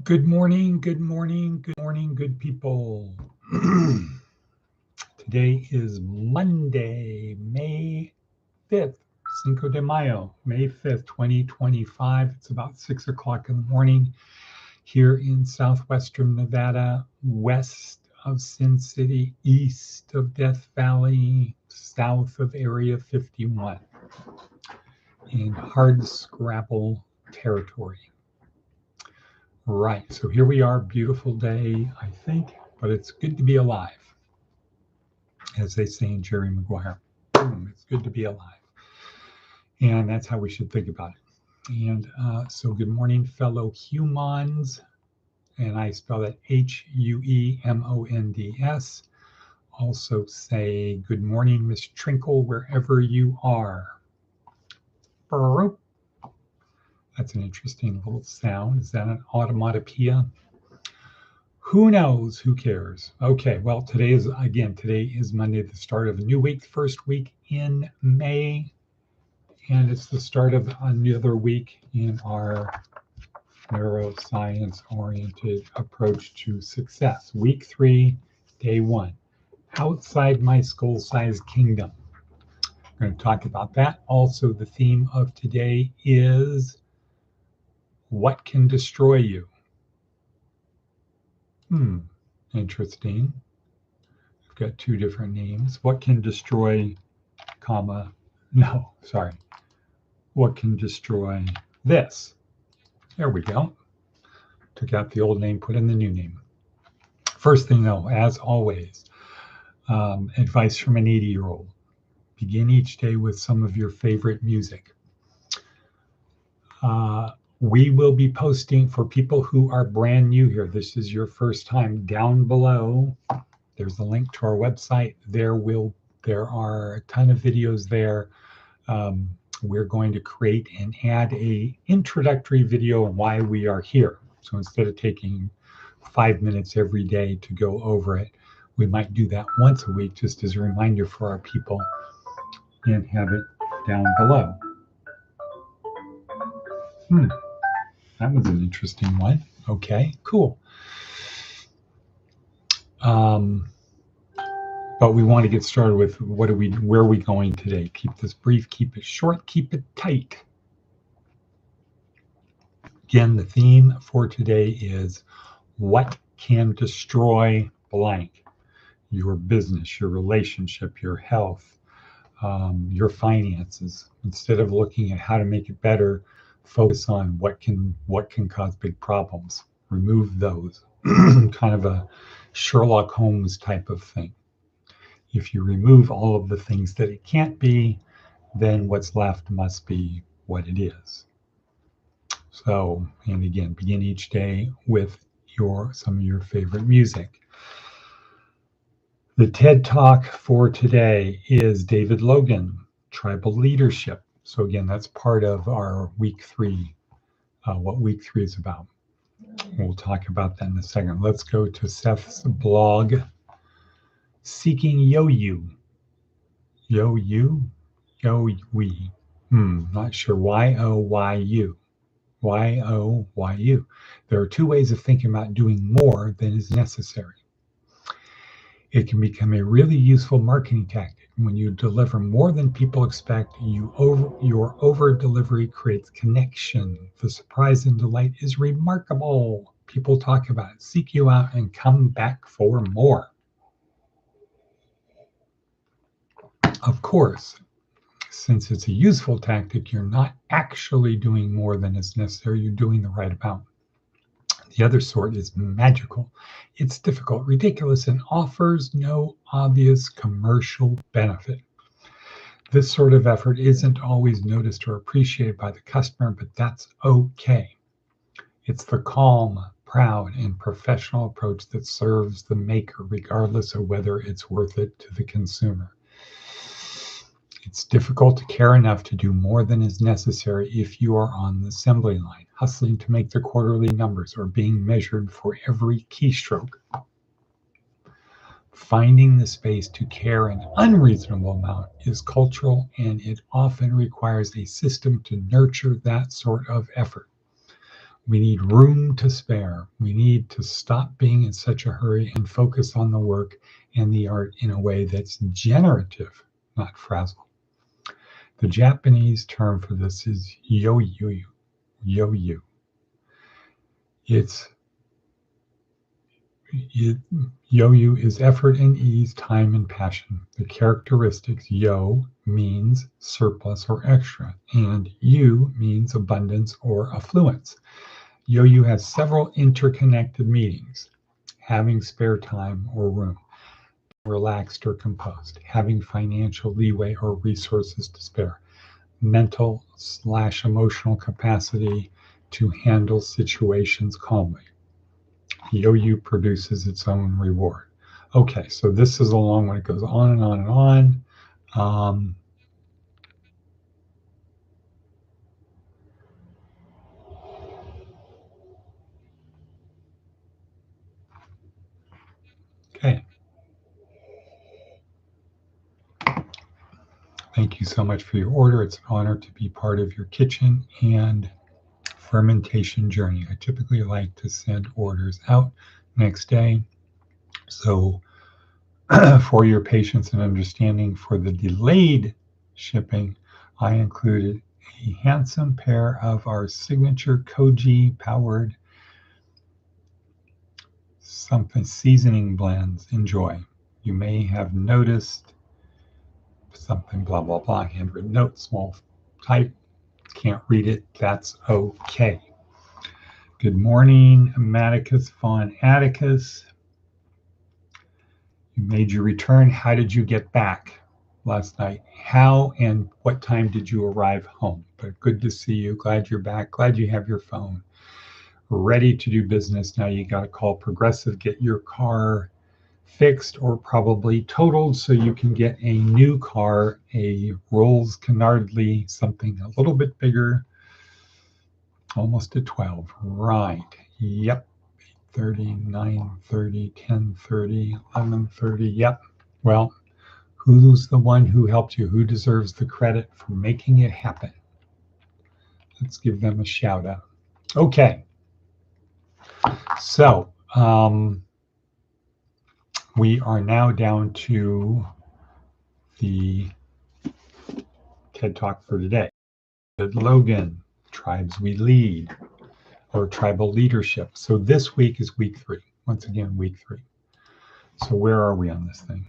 Good morning, good morning, good morning, good people. Today is Monday, May 5th, Cinco de Mayo, May 5th, 2025. It's about 6 o'clock in the morning here in southwestern Nevada, west of Sin City, east of Death Valley, south of Area 51, in hardscrabble territory. Right, so here we are, beautiful day, I think, but it's good to be alive, as they say in Jerry Maguire. It's good to be alive. And that's how we should think about it. And so good morning, fellow humans. And I spell it Huemonds. Also say good morning, Miss Trinkle, wherever you are. That's an interesting little sound. Is that an automatopoeia? Who knows? Who cares? Okay, well, today is Monday, the start of a new week, first week in May, and it's the start of another week in our neuroscience-oriented approach to success. Week 3, day 1, outside my skull-sized kingdom. We're going to talk about that. Also, the theme of today is what can destroy you? Interesting. I've got two different names. What can destroy, what can destroy this? There we go. Took out the old name, put in the new name. First thing though, as always, advice from an 80-year-old. Begin each day with some of your favorite music. We will be posting for people who are brand new here. This is your first time. Down below, there's a link to our website. There are a ton of videos there. We're going to create and add a introductory video on why we are here. So instead of taking 5 minutes every day to go over it, we might do that once a week, just as a reminder for our people, and have it down below. That was an interesting one. Okay, cool. But we want to get started with where are we going today? Keep this brief, keep it short, keep it tight. Again, the theme for today is what can destroy blank? Your business, your relationship, your health, your finances. Instead of looking at how to make it better, focus on what can cause big problems. Remove those. Kind of a Sherlock Holmes type of thing. If you remove all of the things that it can't be, then what's left must be what it is. So, and again, begin each day with some of your favorite music. The TED Talk for today is David Logan, Tribal Leadership. So again, that's part of our week 3, what week 3 is about. We'll talk about that in a second. Let's go to Seth's blog, Seeking Yo-You. Yo-You? Yo-we. Not sure. Y-O-Y-U. Y-O-Y-U. There are 2 ways of thinking about doing more than is necessary. It can become a really useful marketing tactic. When you deliver more than people expect, your over-delivery creates connection. The surprise and delight is remarkable. People talk about it, seek you out, and come back for more. Of course, since it's a useful tactic, you're not actually doing more than is necessary. You're doing the right amount. The other sort is magical. It's difficult, ridiculous, and offers no obvious commercial benefit. This sort of effort isn't always noticed or appreciated by the customer, but that's okay. It's the calm, proud, and professional approach that serves the maker, regardless of whether it's worth it to the consumer. It's difficult to care enough to do more than is necessary if you are on the assembly line, hustling to make the quarterly numbers or being measured for every keystroke. Finding the space to care an unreasonable amount is cultural, and it often requires a system to nurture that sort of effort. We need room to spare. We need to stop being in such a hurry and focus on the work and the art in a way that's generative, not frazzle. The Japanese term for this is yo-yu. Yo-yu. Yo-yu is effort and ease, time and passion. The characteristics yo means surplus or extra, and yu means abundance or affluence. Yo-yu has several interconnected meanings: having spare time or room, relaxed or composed, having financial leeway or resources to spare, mental/emotional capacity to handle situations calmly. Yo-yu produces its own reward. Okay, so this is a long one. It goes on and on and on. Okay. Thank you so much for your order. It's an honor to be part of your kitchen and fermentation journey. I typically like to send orders out next day. So for your patience and understanding for the delayed shipping, I included a handsome pair of our signature Koji powered something seasoning blends. Enjoy. You may have noticed something blah blah blah, handwritten note, small type, can't read it, that's okay. Good morning, Maticus Von Atticus. You made your return. How did you get back last night? How and what time did you arrive home? But good to see you. Glad you're back. Glad you have your phone ready to do business. Now you got to call Progressive, get your car fixed or probably totaled so you can get a new car, a Rolls Canardly, something a little bit bigger, almost a 12. Right. Yep. 30, 9:30, 10:30, 11:30. Yep. Well, who's the one who helped you? Who deserves the credit for making it happen? Let's give them a shout out. Okay. So we are now down to the TED Talk for today. Logan, Tribes We Lead, or Tribal Leadership. So this week is week 3. Once again, week 3. So where are we on this thing?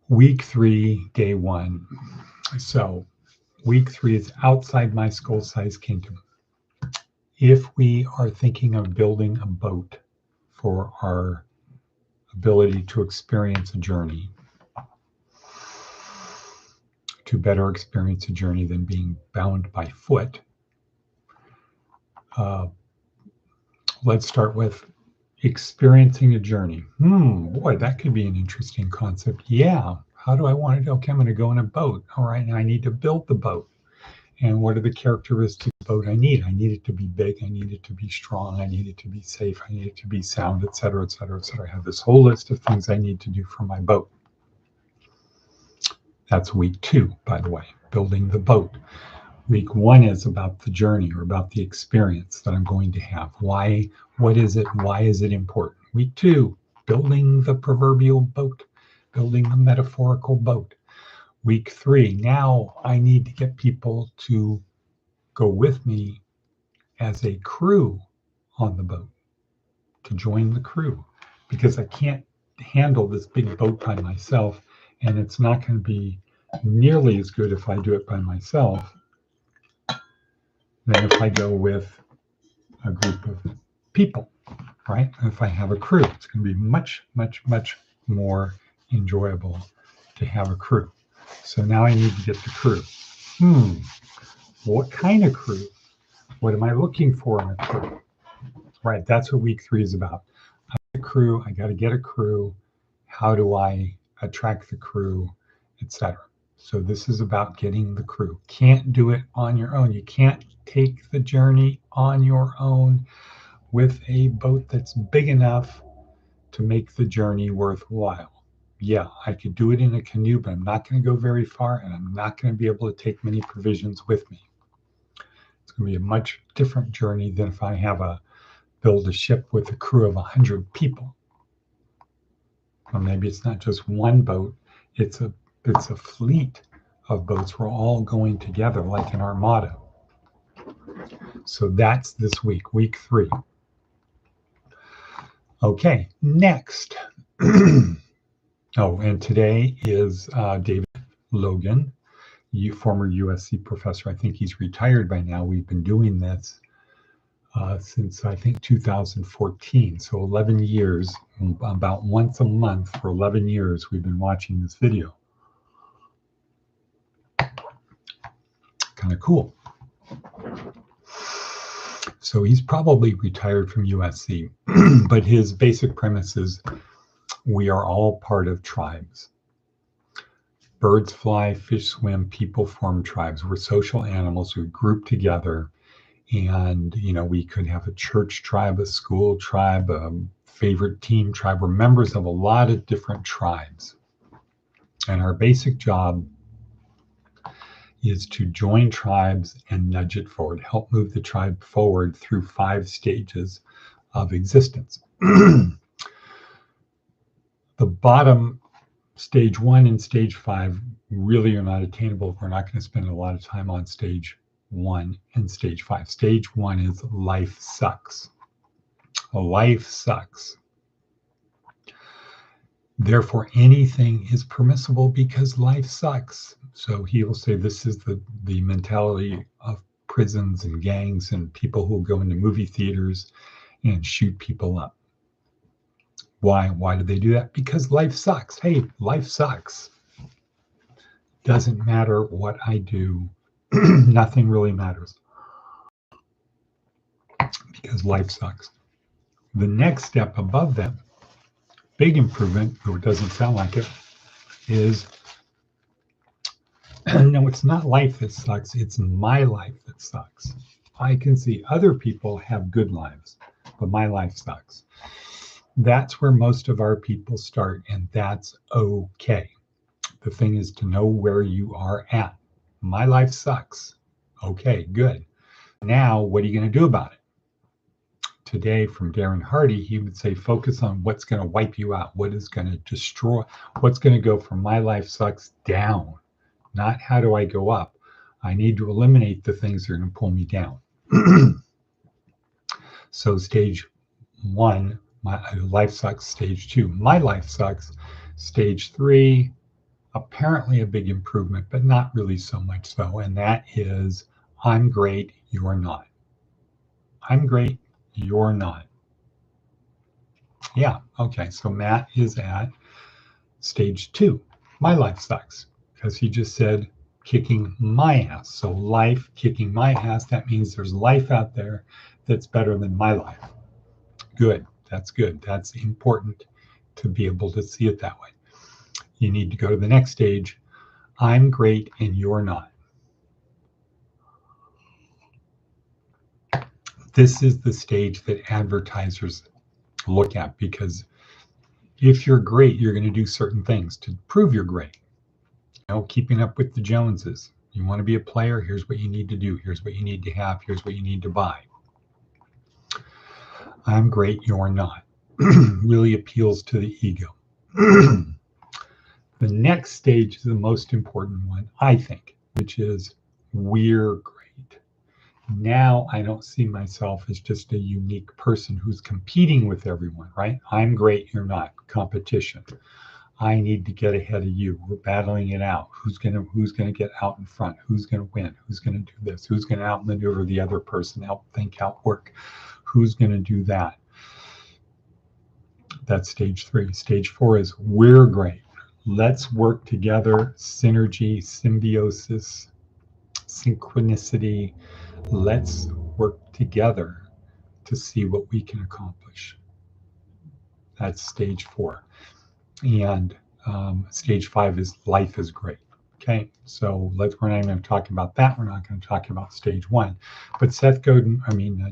Week 3, day 1. So week 3 is outside my skull-sized kingdom. If we are thinking of building a boat for our ability to experience a journey, to better experience a journey than being bound by foot, let's start with experiencing a journey. Boy, that could be an interesting concept. Yeah. How do I want it? Okay, I'm going to go in a boat. All right, and I need to build the boat. And what are the characteristics of the boat I need? I need it to be big. I need it to be strong. I need it to be safe. I need it to be sound, et cetera, et cetera, et cetera. I have this whole list of things I need to do for my boat. That's week 2, by the way, building the boat. Week 1 is about the journey or about the experience that I'm going to have. Why? What is it? Why is it important? Week 2, building the proverbial boat, building the metaphorical boat. Week 3, now I need to get people to go with me as a crew on the boat, to join the crew, because I can't handle this big boat by myself, and it's not going to be nearly as good if I do it by myself than if I go with a group of people, right? If I have a crew, it's going to be much, much, much more enjoyable to have a crew. So now I need to get the crew. What kind of crew? What am I looking for in a crew? Right, that's what week 3 is about. A crew, I got to get a crew. How do I attract the crew, etc.? So this is about getting the crew. Can't do it on your own. You can't take the journey on your own with a boat that's big enough to make the journey worthwhile. Yeah, I could do it in a canoe, but I'm not going to go very far, and I'm not going to be able to take many provisions with me. It's going to be a much different journey than if I build a ship with a crew of 100 people. Or maybe it's not just one boat, it's a fleet of boats. We're all going together like an armada. So that's this week, week 3. Okay, next. Oh, and today is David Logan, former USC professor. I think he's retired by now. We've been doing this since I think 2014. So 11 years, about once a month for 11 years, we've been watching this video. Kind of cool. So he's probably retired from USC, but his basic premise is we are all part of tribes. Birds fly, fish swim, people form tribes. We're social animals who group together, and we could have a church tribe, a school tribe, a favorite team tribe. We're members of a lot of different tribes, and our basic job is to join tribes and nudge it forward, help move the tribe forward through 5 stages of existence. The bottom, stage 1 and stage 5, really are not attainable. We're not going to spend a lot of time on stage 1 and stage 5. Stage 1 is life sucks. Life sucks. Therefore, anything is permissible because life sucks. So he will say this is the mentality of prisons and gangs and people who go into movie theaters and shoot people up. Why? Why do they do that? Because life sucks. Hey, life sucks. Doesn't matter what I do. Nothing really matters. Because life sucks. The next step above that, big improvement, though it doesn't sound like it, is no, it's not life that sucks. It's my life that sucks. I can see other people have good lives, but my life sucks. That's where most of our people start, and that's okay. The thing is to know where you are at. My life sucks. Okay, good. Now, what are you going to do about it? Today, from Darren Hardy, he would say, focus on what's going to wipe you out, what is going to destroy, what's going to go from my life sucks down, not how do I go up. I need to eliminate the things that are going to pull me down. So stage 1, my life sucks. Stage 2, my life sucks. Stage 3, apparently a big improvement, but not really so much so. And that is, I'm great, you're not. I'm great, you're not. Yeah, okay, so Matt is at stage 2. My life sucks, because he just said kicking my ass. So life kicking my ass, that means there's life out there that's better than my life. Good, that's good. That's important to be able to see it that way. You need to go to the next stage. I'm great and you're not. This is the stage that advertisers look at, because if you're great, you're going to do certain things to prove you're great. Keeping up with the Joneses. You want to be a player, here's what you need to do. Here's what you need to have. Here's what you need to buy. I'm great, you're not. Really appeals to the ego. The next stage is the most important one, I think, which is we're great. Now I don't see myself as just a unique person who's competing with everyone, right? I'm great, you're not. Competition. I need to get ahead of you. We're battling it out. Who's gonna get out in front? Who's gonna win? Who's gonna do this? Who's gonna outmaneuver the other person, outthink, outwork? Who's gonna do that? That's stage 3. Stage 4 is we're great. Let's work together. Synergy, symbiosis, synchronicity. Let's work together to see what we can accomplish. That's stage 4. And stage 5 is life is great. Okay, so we're not even going to talk about that. We're not going to talk about stage 1. But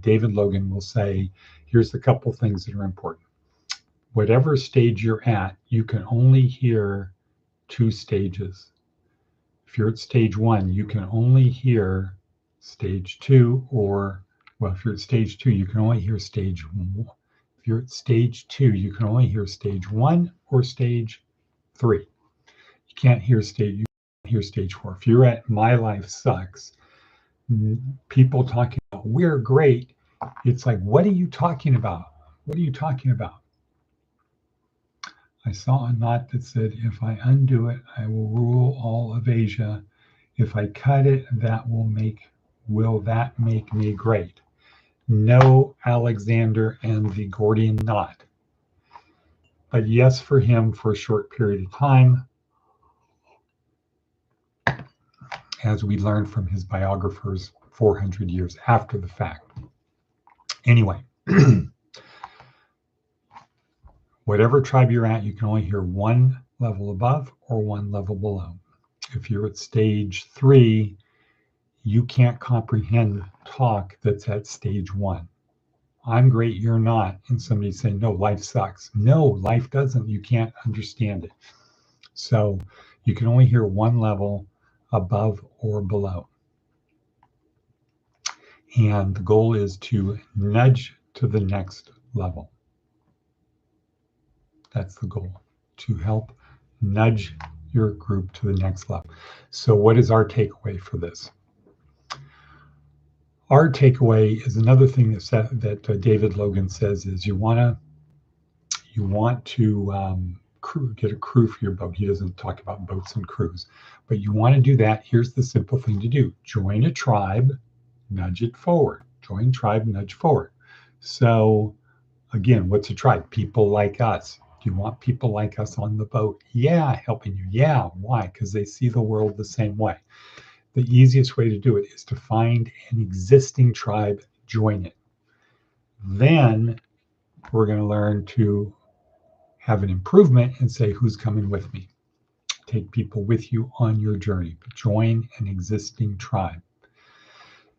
David Logan will say, here's the couple things that are important. Whatever stage you're at, you can only hear 2 stages. If you're at stage 1, you can only hear stage 2, if you're at stage 2, you can only hear stage 1. If you're at stage 2, you can only hear stage 1 or stage 3. You can't hear stage 4. If you're at My Life Sucks, people talking about we're great, it's like, what are you talking about? What are you talking about? I saw a knot that said, if I undo it, I will rule all of Asia. If I cut it, will that make me great? No, Alexander and the Gordian knot. But yes, for him for a short period of time, as we learned from his biographers 400 years after the fact. Anyway, whatever tribe you're at, you can only hear 1 level above or 1 level below. If you're at stage 3, you can't comprehend talk that's at stage 1. I'm great, you're not. And somebody's saying, no, life sucks. No, life doesn't. You can't understand it. So you can only hear 1 level above or below. And the goal is to nudge to the next level. That's the goal, to help nudge your group to the next level. So what is our takeaway for this? Our takeaway is another thing that David Logan says is you want to get a crew for your boat. He doesn't talk about boats and crews, but you want to do that. Here's the simple thing to do. Join a tribe, nudge it forward. Join tribe, nudge forward. So again, what's a tribe? People like us. Do you want people like us on the boat? Yeah, helping you. Yeah, why? Because they see the world the same way. The easiest way to do it is to find an existing tribe, join it. Then we're going to learn to have an improvement and say, who's coming with me? Take people with you on your journey. Join an existing tribe.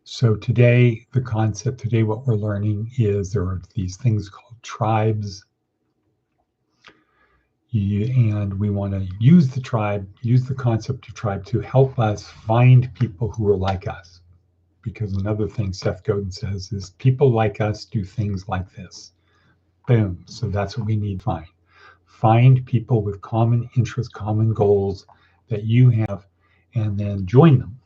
So today, what we're learning is there are these things called tribes. And we want to use the concept of tribe to help us find people who are like us. Because another thing Seth Godin says is people like us do things like this. Boom. So that's what we need to find. Find people with common interests, common goals that you have, and then join them.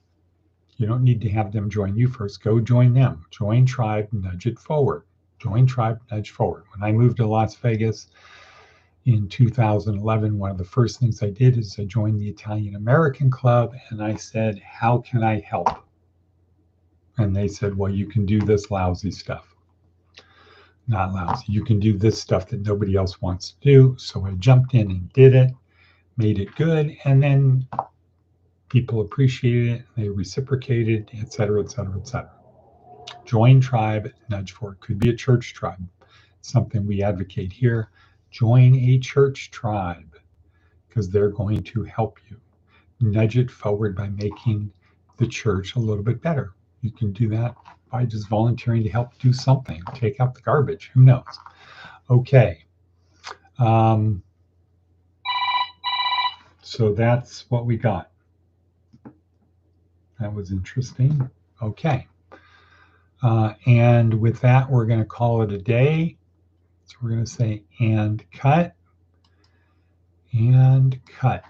You don't need to have them join you first. Go join them. Join tribe, nudge it forward. Join tribe, nudge forward. When I moved to Las Vegas in 2011, one of the first things I did is I joined the Italian American Club, and I said, how can I help? And they said, well, you can do this lousy stuff. Not lousy. You can do this stuff that nobody else wants to do. So I jumped in and did it, made it good, and then people appreciated it, they reciprocated, et cetera, et cetera, et cetera. Join tribe, nudge forward. Could be a church tribe. Something we advocate here. Join a church tribe because they're going to help you. Nudge it forward by making the church a little bit better. You can do that by just volunteering to help do something. Take out the garbage. Who knows? Okay. So that's what we got. That was interesting. Okay. And with that, we're going to call it a day. So we're going to say and cut. And cut.